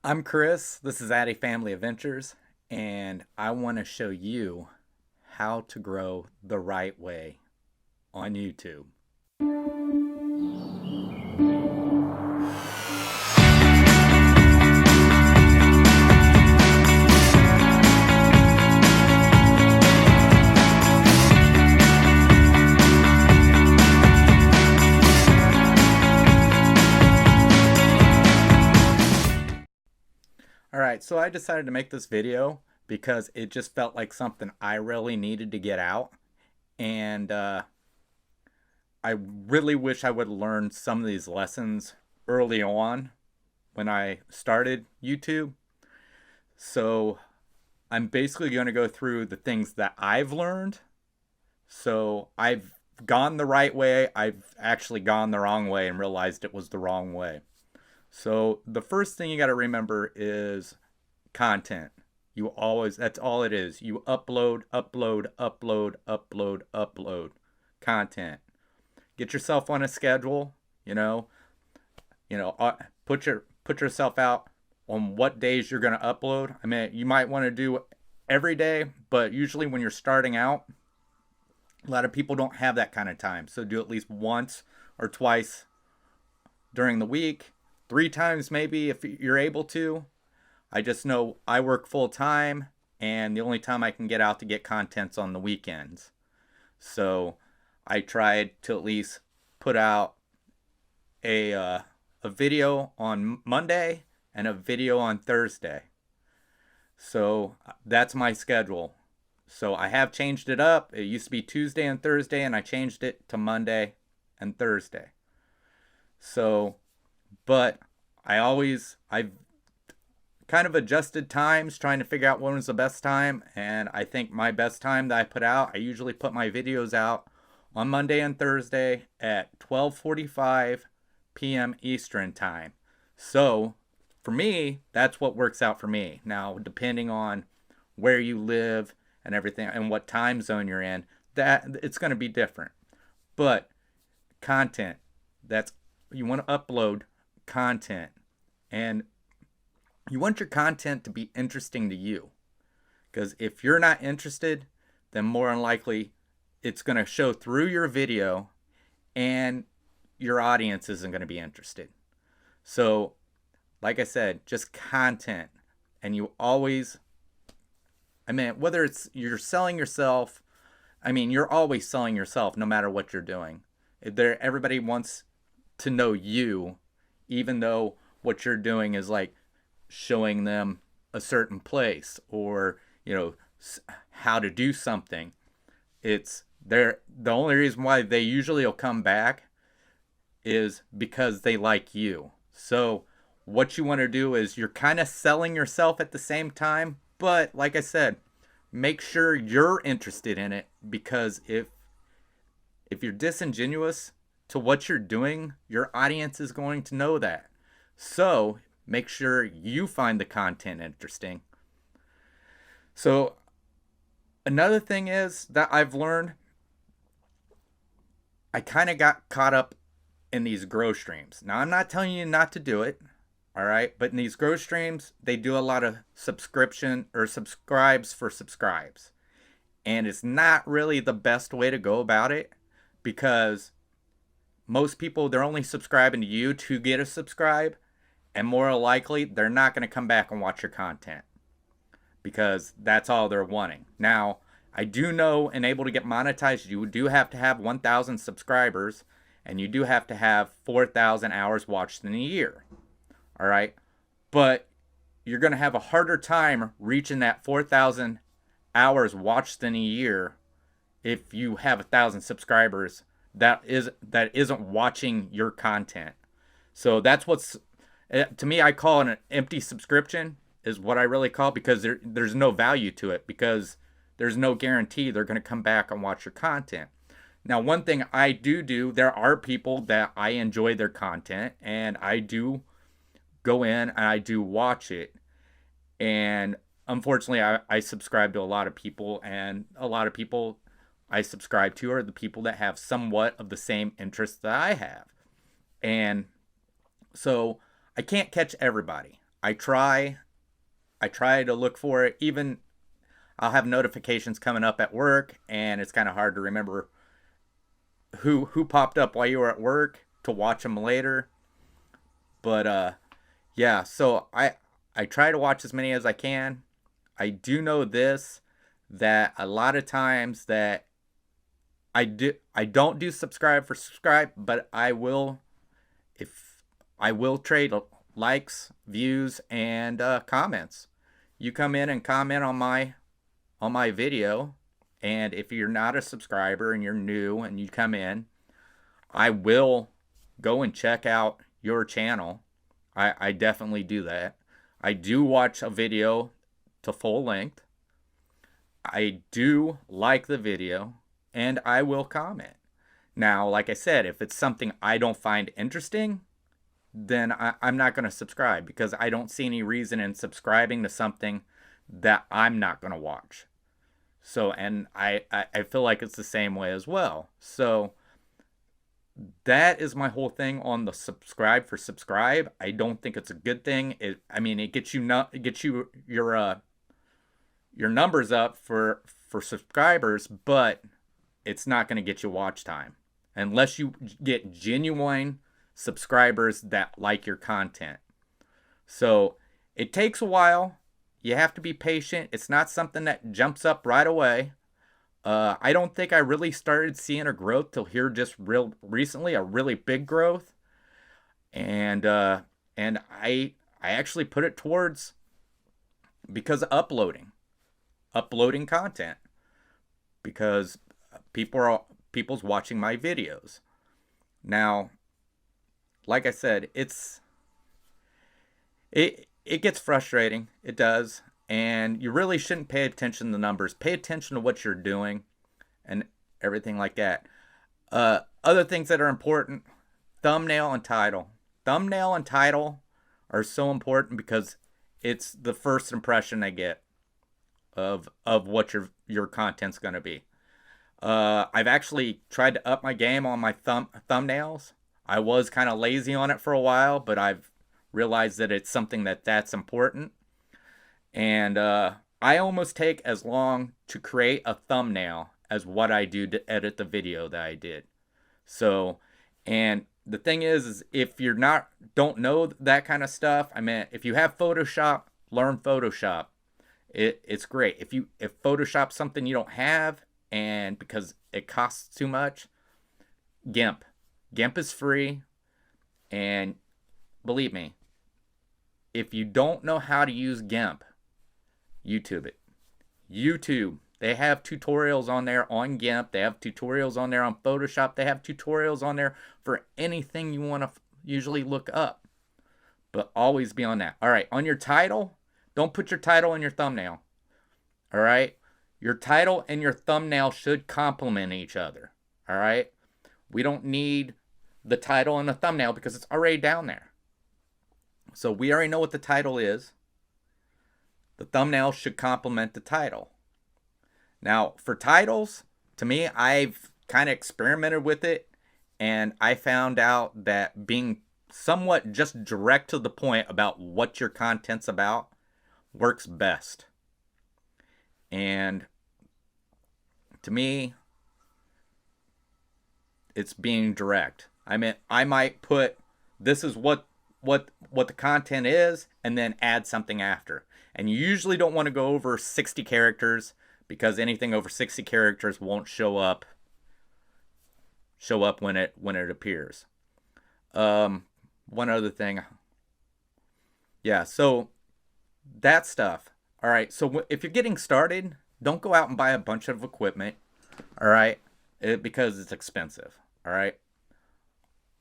I'm Chris. This is Addy Family Adventures, and I want to show you how to grow the right way on YouTube. Alright, so I decided to make this video because it just felt like something I really needed to get out. And I really wish I would have learned some of these lessons early on when I started YouTube. So I'm basically going to go through the things that I've learned. So I've gone the right way, I've actually gone the wrong way and realized it was the wrong way. So the first thing you got to remember is content. That's all it is. You upload content. Get yourself on a schedule, put yourself out on what days you're going to upload. I mean, you might want to do every day, but usually when you're starting out, a lot of people don't have that kind of time. So do at least once or twice during the week. 3 times maybe if you're able to. I just know I work full time and the only time I can get out to get content's on the weekends. So I tried to at least put out a video on Monday and a video on Thursday. So that's my schedule. So I have changed it up. It used to be Tuesday and Thursday and I changed it to Monday and Thursday. So but I've kind of adjusted times trying to figure out when was the best time. And I think my best time that I put out, I usually put my videos out on Monday and Thursday at 12:45 p.m. Eastern time. So for me, that's what works out for me. Now, depending on where you live and everything and what time zone you're in, that it's going to be different. But content, you want to upload content, and you want your content to be interesting to you, because if you're not interested, then more than likely it's going to show through your video and your audience isn't going to be interested. So like I said, just content. And you always, whether it's you're selling yourself, you're always selling yourself no matter what you're doing. Everybody wants to know you, even though what you're doing is like showing them a certain place or how to do something. The only reason why they usually will come back is because they like you. So what you want to do is you're kind of selling yourself at the same time, but like I said, make sure you're interested in it, because if you're disingenuous to what you're doing, your audience is going to know that. So make sure you find the content interesting. So another thing is that I've learned, I kind of got caught up in these grow streams. Now, I'm not telling you not to do it, all right? But in these grow streams, they do a lot of subscription or subscribes for subscribes. And it's not really the best way to go about it, because most people, they're only subscribing to you to get a subscribe. And more likely, they're not going to come back and watch your content, because that's all they're wanting. Now, I do know, and able to get monetized, you do have to have 1,000 subscribers, and you do have to have 4,000 hours watched in a year. All right? But you're going to have a harder time reaching that 4,000 hours watched in a year if you have 1,000 subscribers that isn't watching your content. So that's to me, I call it an empty subscription, is what I really call it, because there's no value to it, because there's no guarantee they're going to come back and watch your content. Now, one thing I do, there are people that I enjoy their content, and I do go in and I do watch it. And unfortunately, I subscribe to a lot of people, and a lot of people I subscribe to are the people that have somewhat of the same interests that I have. And so I can't catch everybody. I try to look for it. Even I'll have notifications coming up at work, and it's kind of hard to remember who popped up while you were at work to watch them later. But yeah, so I try to watch as many as I can. I do know this, that a lot of times that I don't do subscribe for subscribe, but I will trade likes, views, and comments. You come in and comment on my video, and if you're not a subscriber and you're new and you come in, I will go and check out your channel. I definitely do that. I do watch a video to full length. I do like the video, and I will comment. Now, like I said, if it's something I don't find interesting, then I'm not going to subscribe, because I don't see any reason in subscribing to something that I'm not going to watch. So, and I feel like it's the same way as well. So that is my whole thing on the subscribe for subscribe. I don't think it's a good thing. I mean, it gets you your numbers up for subscribers, but it's not going to get you watch time unless you get genuine subscribers that like your content. So it takes a while. You have to be patient. It's not something that jumps up right away. I don't think I really started seeing a growth till here just real recently, a really big growth. And I actually put it towards because of uploading content, because people's watching my videos. Now, like I said, it gets frustrating. It does. And you really shouldn't pay attention to the numbers. Pay attention to what you're doing and everything like that. Other things that are important: thumbnail and title. Thumbnail and title are so important because it's the first impression they get of what your content's going to be. I've actually tried to up my game on my thumbnails. I was kind of lazy on it for a while, but I've realized that it's something that's important. And I almost take as long to create a thumbnail as what I do to edit the video that I did. So, and the thing is if you're don't know that kind of stuff, I mean, if you have Photoshop, learn Photoshop. It's great. If Photoshop's something you don't have, and because it costs too much, GIMP is free. And believe me, if you don't know how to use GIMP, YouTube it. YouTube, they have tutorials on there on GIMP. They have tutorials on there on Photoshop. They have tutorials on there for anything you want to usually look up. But always be on that. All right, on your title, don't put your title in your thumbnail. All right? Your title and your thumbnail should complement each other. All right? We don't need the title and the thumbnail because it's already down there. So we already know what the title is. The thumbnail should complement the title. Now, for titles, to me, I've kind of experimented with it, and I found out that being somewhat just direct to the point about what your content's about works best. And to me, it's being direct. I mean, I might put, this is what the content is, and then add something after. And you usually don't want to go over 60 characters, because anything over 60 characters won't show up when it appears. One other thing. Yeah, so that stuff. All right, so if you're getting started, don't go out and buy a bunch of equipment, all right, because it's expensive, all right?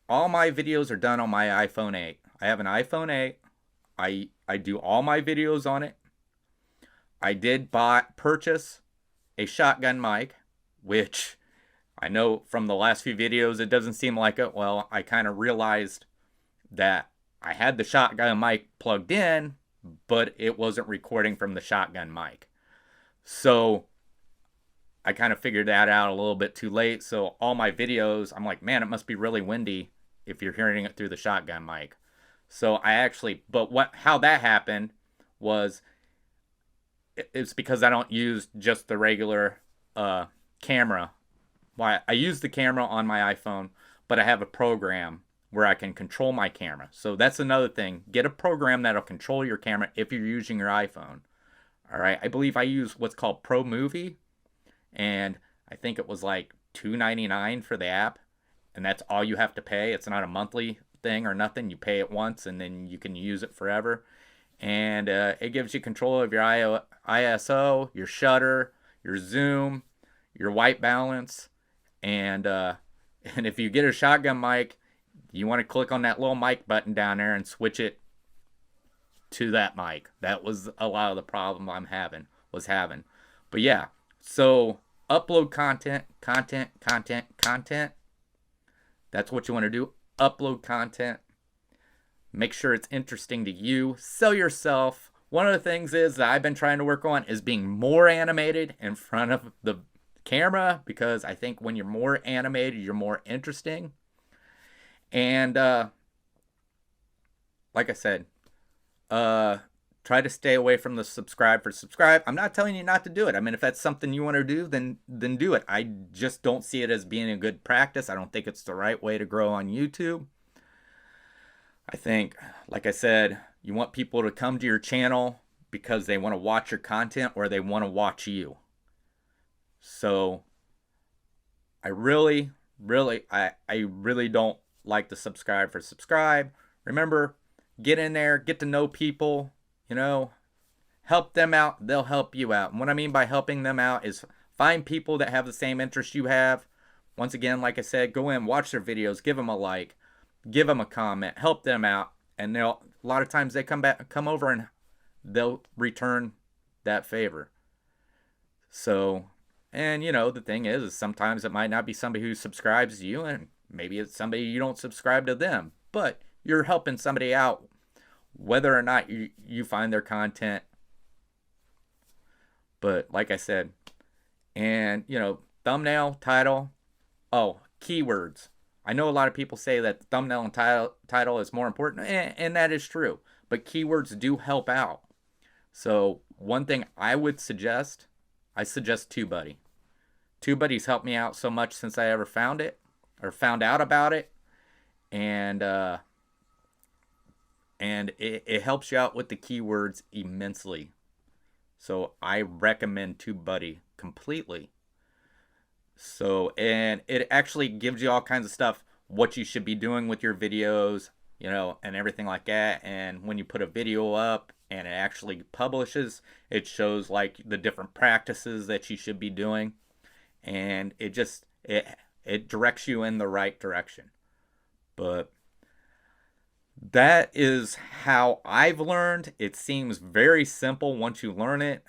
All my videos are done on my iPhone 8. I have an iPhone 8. I do all my videos on it. I did purchase a shotgun mic, which I know from the last few videos it doesn't seem like it. Well, I kind of realized that I had the shotgun mic plugged in, but it wasn't recording from the shotgun mic. So I kind of figured that out a little bit too late. So all my videos, I'm like, man, it must be really windy if you're hearing it through the shotgun mic. So I actually, but how that happened was, it's because I don't use just the regular camera. Why, I use the camera on my iPhone, but I have a program where I can control my camera. So that's another thing. Get a program that'll control your camera if you're using your iPhone. All right. I believe I use what's called Pro Movie, and I think it was like $2.99 for the app, and that's all you have to pay. It's not a monthly thing or nothing. You pay it once, and then you can use it forever. And it gives you control of your ISO, your shutter, your zoom, your white balance, and if you get a shotgun mic, you want to click on that little mic button down there and switch it to that mic. That was a lot of the problem I'm having. But yeah, so upload content. That's what you want to do. Upload content. Make sure it's interesting to you. Sell yourself. One of the things is that I've been trying to work on is being more animated in front of the camera, because I think when you're more animated, you're more interesting. And like I said, try to stay away from the subscribe for subscribe. I'm not telling you not to do it. I mean, if that's something you want to do, then do it. I just don't see it as being a good practice. I don't think it's the right way to grow on YouTube. I think, like I said, you want people to come to your channel because they want to watch your content or they want to watch you. So I really don't like the subscribe for subscribe. Remember, get in there, get to know people, help them out, they'll help you out. And what I mean by helping them out is find people that have the same interest you have. Once again, like I said, go in, watch their videos, give them a like, give them a comment, help them out, and a lot of times they come over and they'll return that favor. So, and the thing is sometimes it might not be somebody who subscribes to you, and maybe it's somebody you don't subscribe to them, but you're helping somebody out whether or not you find their content. But like I said, and thumbnail, title, keywords. I know a lot of people say that thumbnail and title is more important, and that is true, but keywords do help out. So one thing I would suggest, I suggest TubeBuddy. TubeBuddy's helped me out so much since I ever found out about it, and it helps you out with the keywords immensely. So I recommend TubeBuddy completely. So, and it actually gives you all kinds of stuff, what you should be doing with your videos, and everything like that. And when you put a video up and it actually publishes, it shows like the different practices that you should be doing. And it directs you in the right direction. But that is how I've learned. It seems very simple once you learn it.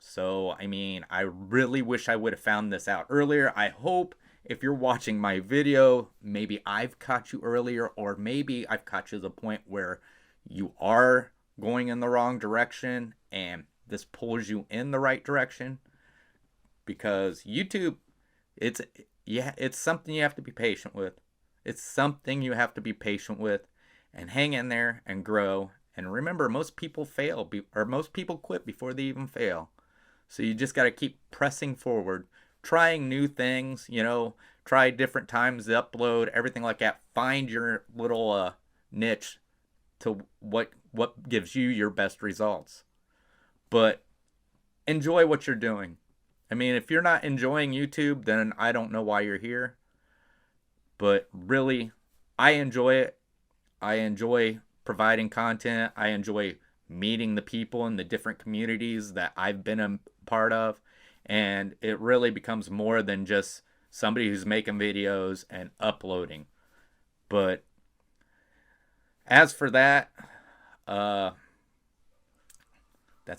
So, I mean, I really wish I would have found this out earlier. I hope if you're watching my video, maybe I've caught you earlier, or maybe I've caught you to the point where you are going in the wrong direction and this pulls you in the right direction. Because YouTube, it's something you have to be patient with. It's something you have to be patient with and hang in there and grow. And remember, most people fail, or most people quit before they even fail. So you just got to keep pressing forward, trying new things, try different times to upload, everything like that. Find your little niche to what gives you your best results. But enjoy what you're doing. I mean, if you're not enjoying YouTube, then I don't know why you're here. But really, I enjoy it. I enjoy providing content. I enjoy meeting the people in the different communities that I've been a part of. And it really becomes more than just somebody who's making videos and uploading. But as for that, that's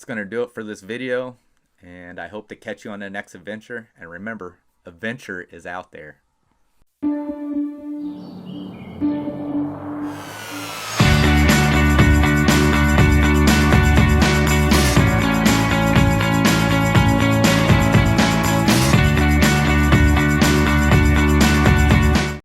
going to do it for this video. And I hope to catch you on the next adventure. And remember, adventure is out there.